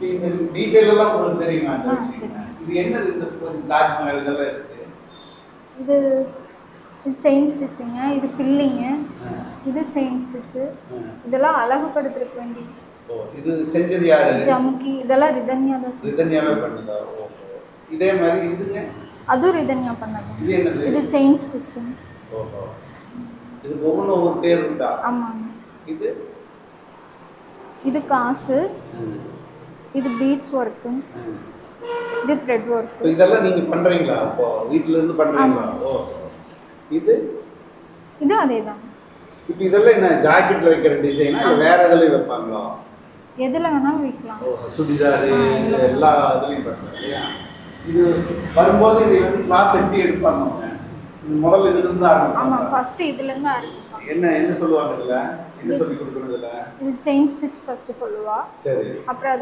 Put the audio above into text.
இந்த டீடைல் எல்லாம் உங்களுக்கு தெரியுமா அந்த விஷயம்? இது என்னது இந்த தாஜ்மஹால் இதெல்லாம் இருக்கு? இது செயின் ஸ்டிச்சிங்க, இது ஃபில்லிங்கு, இது செயின் ஸ்டிச்சு. இதெல்லாம் அழகுபடுத்துறதுக்கு வேண்டி. ஓ, இது செஞ்சது யாரு? ஜமுக்கி. இதெல்லாம் ரிதன்யா தான் செஞ்சது. ரிதன்யாவே பண்ணதா? ஓ, இதே மாதிரி இதுங்க அதுவும் ரிதன்யா பண்ணது. இது என்னது? இது செயின் ஸ்டிச்சு. ஓஹோ, இது ஒவ்வொன்றும் ஒரு பேர் இருக்கா? ஆமாங்க. இது இது காசு, இது பீட்ஸ் ஒர்க்கு, இது த்ரெட் ஒர்க். இதெல்லாம் நீங்க பண்றீங்களா? அப்போ வீட்ல இருந்து பண்றீங்களா? ஓ, இது இது அதேதான். இப்போ இதெல்லாம் என்ன ஜாக்கெட்ல வைக்கிற டிசைனா இல்ல வேற எதுலயும் வைப்பாங்களா? எதுல வேணாலும் வைக்கலாம். ஓ, சுடிதார் எல்லா இதுலயும் பண்றாங்க இல்லையா? இது வரும்போது இதை வந்து கிளாஸ் எப்படி எடுப்பாங்க அவங்க? முதல்ல இதுல இருந்து ஆரம்பிப்பாங்க. ஆமா, ஃபர்ஸ்ட் இதுல இருந்து ஆரம்பிப்பாங்க. என்ன சொல்லுவாங்க இதுல? என்ன சொல்லி கொடுக்கணும் இதுல? இது செயின் ஸ்டிச் ஃபர்ஸ்ட் சொல்லுவா. சரி. அப்புறம்